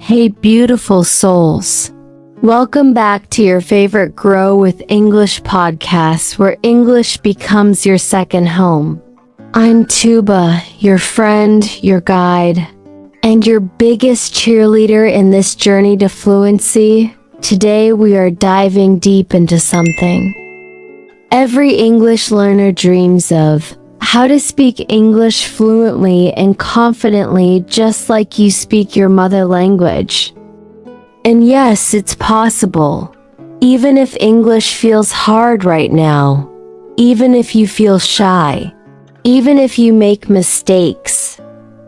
Hey, beautiful souls. Welcome back to your favorite Grow with English podcast, where English becomes your second home. I'm Tuba, your friend, your guide, and your biggest cheerleader in this journey to fluency. Today we are diving deep into something every English learner dreams of: how to speak English fluently and confidently, just like you speak your mother language. And yes, it's possible. Even if English feels hard right now, even if you feel shy, even if you make mistakes.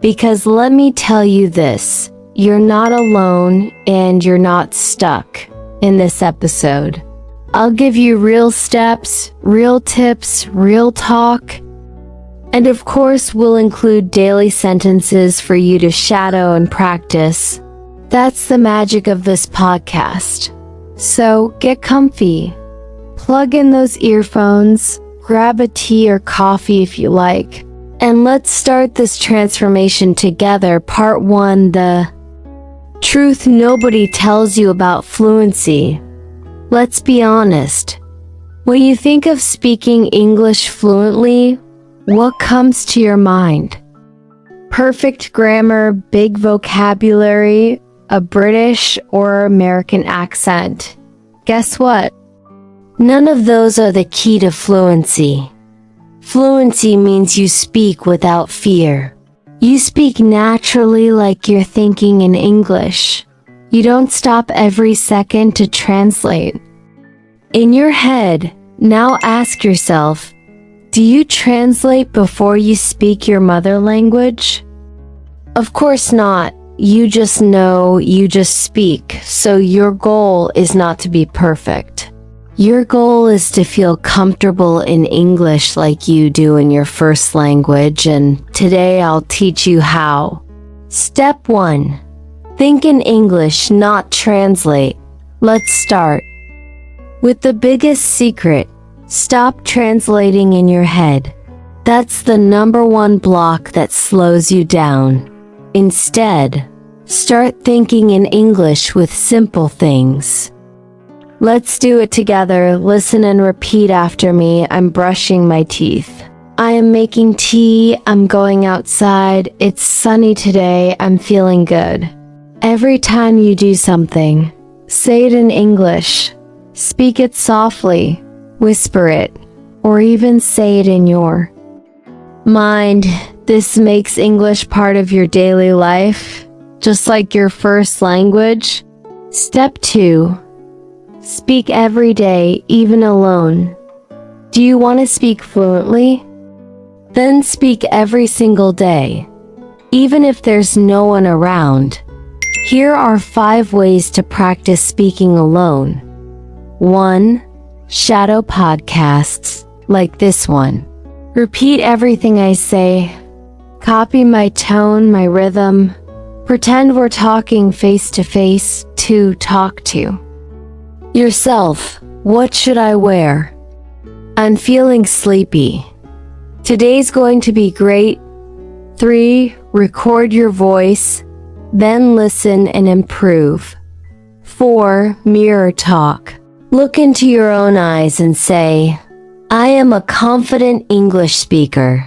Because let me tell you this, you're not alone and you're not stuck. In this episode, I'll give you real steps, real tips, real talk, and of course we'll include daily sentences for you to shadow and practice. That's the magic of this podcast. So get comfy, plug in those earphones, grab a tea or coffee if you like, and let's start this transformation together. Part 1, the truth nobody tells you about fluency. Let's be honest. When you think of speaking English fluently, what comes to your mind? Perfect grammar, big vocabulary, a British or American accent. Guess what? None of those are the key to fluency. Fluency means you speak without fear. You speak naturally, like you're thinking in English. You don't stop every second to translate. In your head, now ask yourself, do you translate before you speak your mother language? Of course not. You just know, you just speak. So your goal is not to be perfect. Your goal is to feel comfortable in English like you do in your first language, and today I'll teach you how. Step 1. Think in English, not translate. Let's start with the biggest secret. Stop translating in your head. That's the number one block that slows you down. Instead, start thinking in English with simple things. Let's do it together. Listen and repeat after me. I'm brushing my teeth. I am making tea. I'm going outside. It's sunny today. I'm feeling good. Every time you do something, say it in English. Speak it softly. Whisper it, or even say it in your mind. This makes English part of your daily life, just like your first language. Step 2. Speak every day, even alone. Do you want to speak fluently? Then speak every single day, even if there's no one around. Here are 5 ways to practice speaking alone. 1. Shadow podcasts, like this one. Repeat everything I say. Copy my tone, my rhythm. Pretend we're talking face to face. 2. Talk to yourself. What should I wear? I'm feeling sleepy. Today's going to be great. 3. Record your voice, then listen and improve. 4. Mirror talk. Look into your own eyes and say, I am a confident English speaker.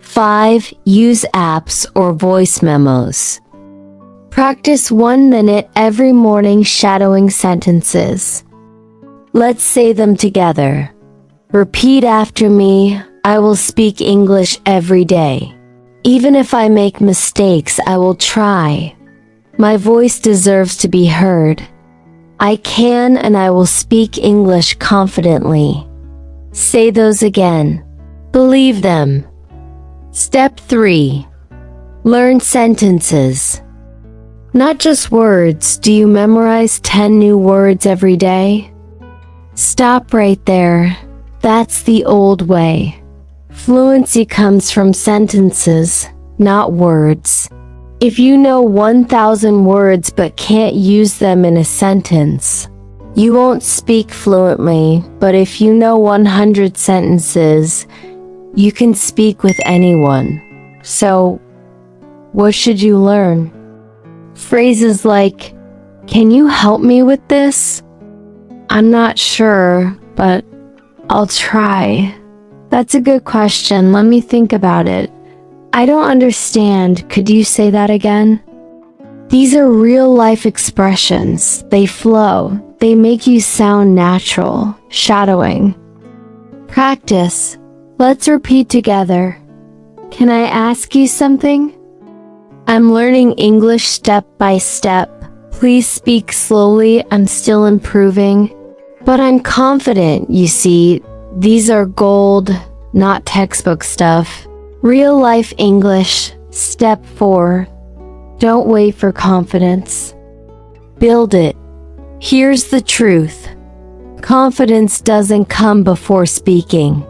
5. Use apps or voice memos. Practice 1 minute every morning shadowing sentences. Let's say them together. Repeat after me. I will speak English every day. Even if I make mistakes, I will try. My voice deserves to be heard. I can and I will speak English confidently. Say those again. Believe them. Step 3. Learn sentences. Not just words. Do you memorize 10 new words every day? Stop right there. That's the old way. Fluency comes from sentences, not words. If you know 1,000 words but can't use them in a sentence, you won't speak fluently. But if you know 100 sentences, you can speak with anyone. So, what should you learn? Phrases like, "Can you help me with this?" "I'm not sure, but I'll try." "That's a good question. Let me think about it." "I don't understand. Could you say that again?" These are real-life expressions. They flow. They make you sound natural. Shadowing. Practice. Let's repeat together. Can I ask you something? I'm learning English step by step. Please speak slowly. I'm still improving. But I'm confident, you see. These are gold, not textbook stuff. Real-life English. Step 4. Don't wait for confidence. Build it. Here's the truth. Confidence doesn't come before speaking.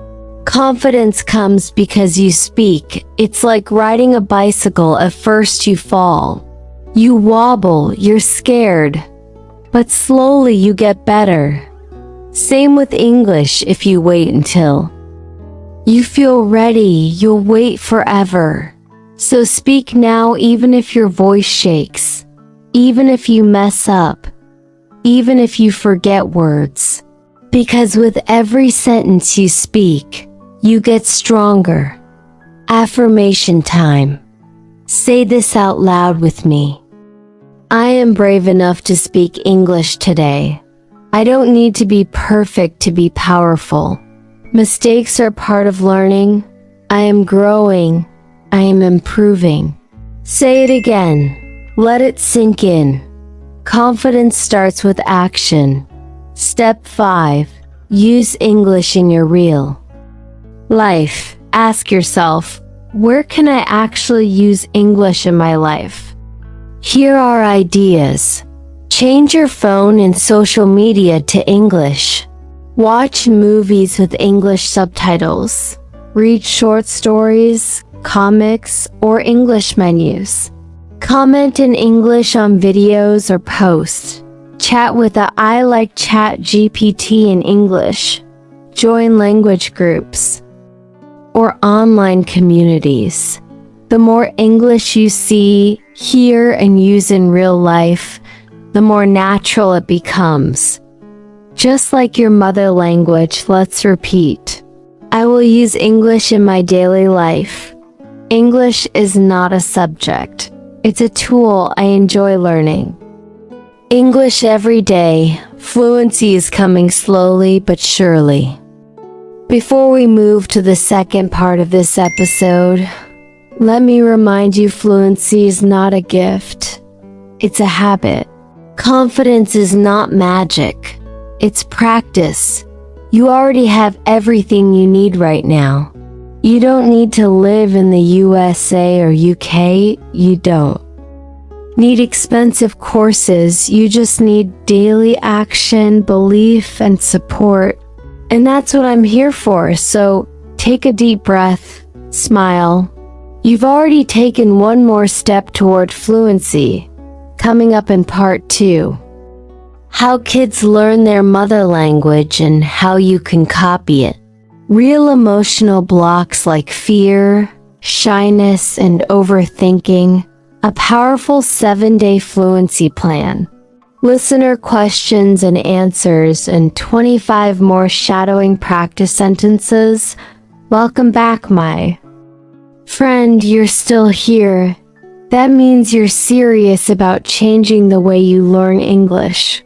Confidence comes because you speak. It's like riding a bicycle. At first you fall. You wobble, you're scared. But slowly you get better. Same with English. If you wait until you feel ready, you'll wait forever. So speak now, even if your voice shakes, even if you mess up, even if you forget words. Because with every sentence you speak, you get stronger. Affirmation time. Say this out loud with me. I am brave enough to speak English today. I don't need to be perfect to be powerful. Mistakes are part of learning. I am growing. I am improving. Say it again. Let it sink in. Confidence starts with action. Step 5. Use English in your real life. Ask yourself, where can I actually use English in my life? Here are ideas. Change your phone and social media to English. Watch movies with English subtitles. Read short stories, comics, or English menus. Comment in English on videos or posts. Chat with a I like ChatGPT in English. Join language groups or online communities. The more English you see, hear, and use in real life, the more natural it becomes. Just like your mother language, let's repeat. I will use English in my daily life. English is not a subject. It's a tool I enjoy learning. English every day. Fluency is coming slowly but surely. Before we move to the second part of this episode, let me remind you, fluency is not a gift. It's a habit. Confidence is not magic. It's practice. You already have everything you need right now. You don't need to live in the USA or UK. You don't need expensive courses. You just need daily action, belief, and support. And that's what I'm here for. So take a deep breath, smile. You've already taken one more step toward fluency. Coming up in part 2. How kids learn their mother language and how you can copy it. Real emotional blocks like fear, shyness, and overthinking. A powerful 7-day fluency plan. Listener questions and answers and 25 more shadowing practice sentences. Welcome back, my friend. You're still here. That means you're serious about changing the way you learn English.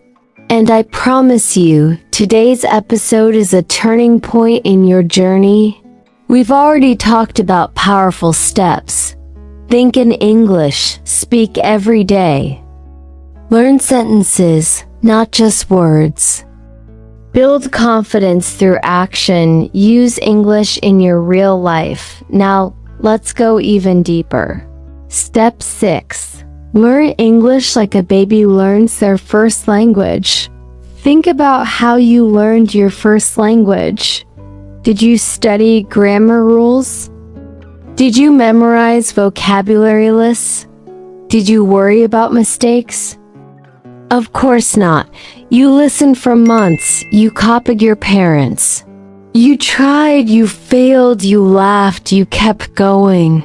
And I promise you, today's episode is a turning point in your journey. We've already talked about powerful steps. Think in English, speak every day. Learn sentences, not just words. Build confidence through action. Use English in your real life. Now, let's go even deeper. Step 6. Learn English like a baby learns their first language. Think about how you learned your first language. Did you study grammar rules? Did you memorize vocabulary lists? Did you worry about mistakes? Of course not. You listened for months. You copied your parents. You tried, you failed, you laughed, you kept going.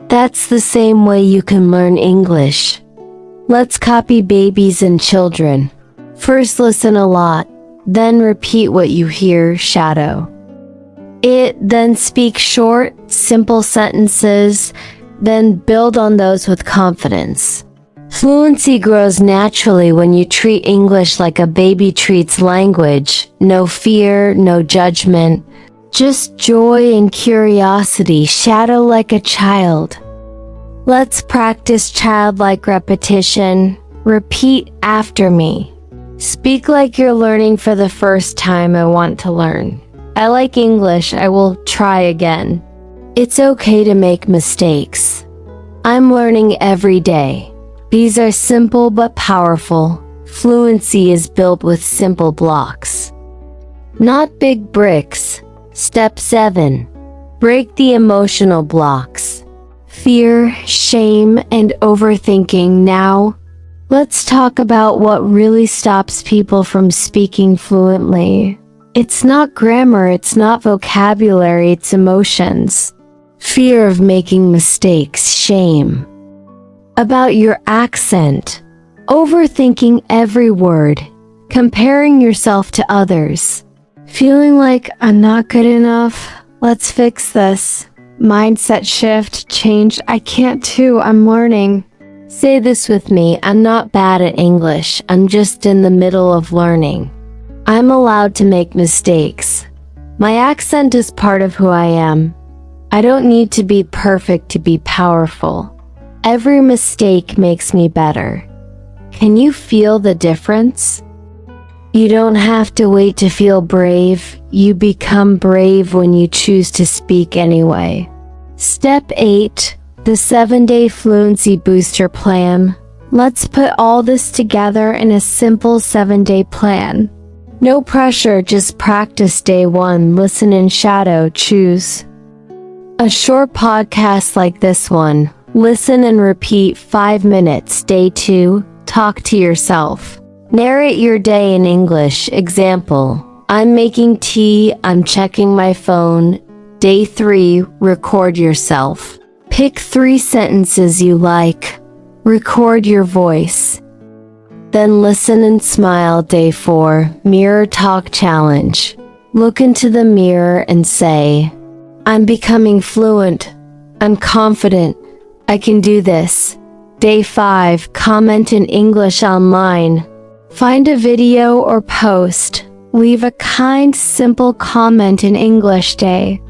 That's the same way you can learn English. Let's copy babies and children. First listen a lot, then repeat what you hear, shadow it, then speak short, simple sentences, then build on those with confidence. Fluency grows naturally when you treat English like a baby treats language. No fear, no judgment, just joy and curiosity. Shadow like a child. Let's practice childlike repetition. Repeat after me. Speak like you're learning for the first time. I want to learn. I like English. I will try again. It's okay to make mistakes. I'm learning every day. These are simple but powerful. Fluency is built with simple blocks, not big bricks. Step 7. Break the emotional blocks. Fear, shame, and overthinking. Now, let's talk about what really stops people from speaking fluently. It's not grammar, it's not vocabulary, it's emotions. Fear of making mistakes, shame about your accent, overthinking every word, comparing yourself to others, feeling like I'm not good enough. Let's fix this. Mindset shift, change. I can't too, I'm learning. Say this with me. I'm not bad at English. I'm just in the middle of learning. I'm allowed to make mistakes. My accent is part of who I am. I don't need to be perfect to be powerful. Every mistake makes me better. Can you feel the difference? You don't have to wait to feel brave. You become brave when you choose to speak anyway. Step 8. The 7-day Fluency Booster Plan. Let's put all this together in a simple 7-day plan. No pressure, just practice. Day 1. Listen in shadow, choose a short podcast like this one. Listen and repeat 5 minutes. Day 2. Talk to yourself. Narrate your day in English. Example, I'm making tea, I'm checking my phone. Day 3. Record yourself. Pick 3 sentences you like. Record your voice. Then listen and smile. Day 4. Mirror Talk Challenge. Look into the mirror and say, I'm becoming fluent. I'm confident. I can do this. Day 5. Comment in English online. Find a video or post. Leave a kind, simple comment in English. Day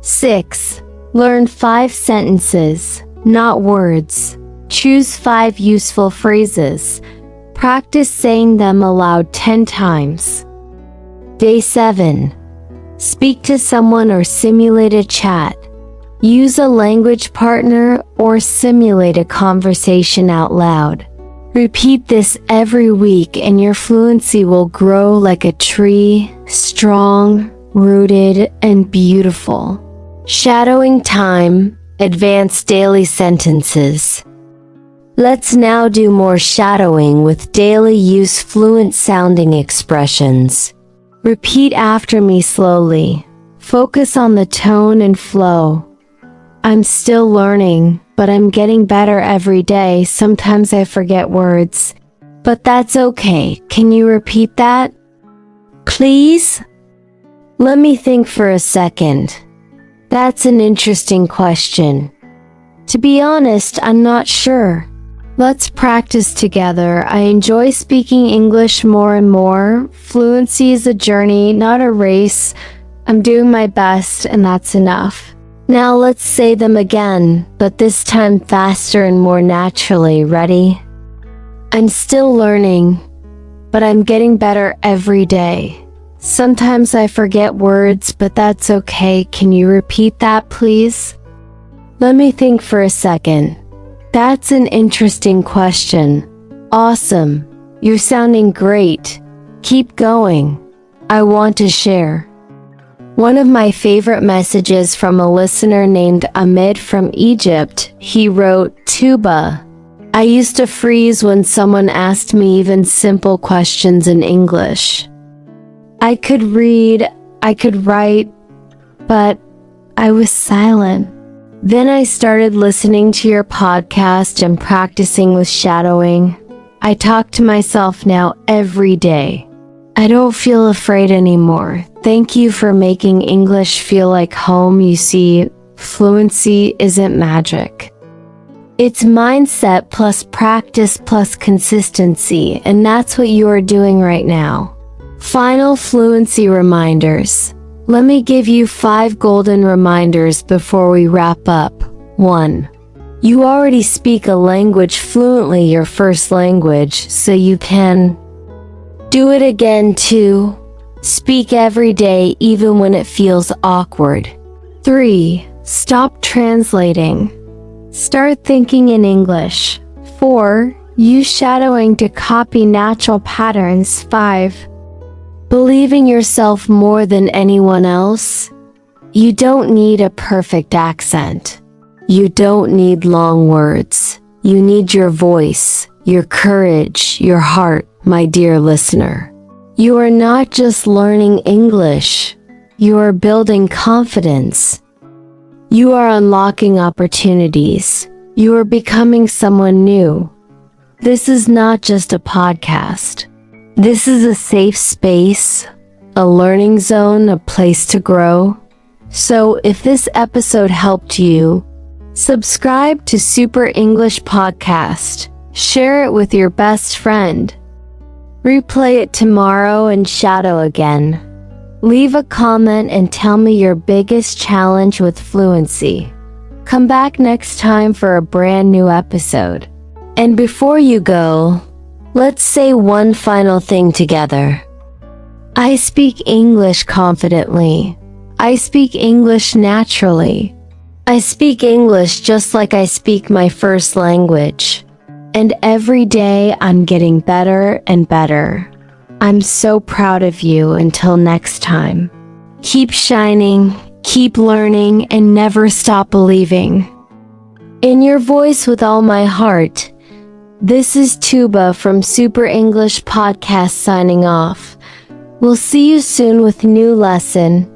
6. Learn 5 sentences, not words. Choose 5 useful phrases. Practice saying them aloud 10 times. Day 7. Speak to someone or simulate a chat. Use a language partner or simulate a conversation out loud. Repeat this every week and your fluency will grow like a tree, strong, rooted, and beautiful. Shadowing time, advanced daily sentences. Let's now do more shadowing with daily use fluent sounding expressions. Repeat after me slowly. Focus on the tone and flow. I'm still learning, but I'm getting better every day. Sometimes I forget words, but that's okay. Can you repeat that, please? Let me think for a second. That's an interesting question. To be honest, I'm not sure. Let's practice together. I enjoy speaking English more and more. Fluency is a journey, not a race. I'm doing my best, and that's enough. Now let's say them again, but this time faster and more naturally. Ready? I'm still learning, but I'm getting better every day. Sometimes I forget words, but that's okay. Can you repeat that, please? Let me think for a second. That's an interesting question. Awesome. You're sounding great. Keep going. I want to share. One of my favorite messages from a listener named Ahmed from Egypt. He wrote, Tuba. I used to freeze when someone asked me even simple questions in English. I could read, I could write, but I was silent. Then I started listening to your podcast and practicing with shadowing. I talk to myself now every day. I don't feel afraid anymore. Thank you for making English feel like home. You see, fluency isn't magic. It's mindset plus practice plus consistency, and that's what you are doing right now. Final fluency reminders. Let me give you 5 golden reminders before we wrap up. 1. You already speak a language fluently, your first language, so you can do it again. 2. Speak every day even when it feels awkward. 3. Stop translating. Start thinking in English. 4. Use shadowing to copy natural patterns. 5. Believe in yourself more than anyone else. You don't need a perfect accent. You don't need long words. You need your voice, your courage, your heart, my dear listener. You are not just learning English. You are building confidence. You are unlocking opportunities. You are becoming someone new. This is not just a podcast. This is a safe space, a learning zone, a place to grow. So if this episode helped you, subscribe to Super English Podcast. Share it with your best friend. Replay it tomorrow and shadow again. Leave a comment and tell me your biggest challenge with fluency. Come back next time for a brand new episode. And before you go, let's say one final thing together. I speak English confidently. I speak English naturally. I speak English just like I speak my first language. And every day I'm getting better and better. I'm so proud of you. Until next time. Keep shining, keep learning, and never stop believing. In your voice with all my heart. This is Tuba from Super English Podcast signing off. We'll see you soon with new lesson.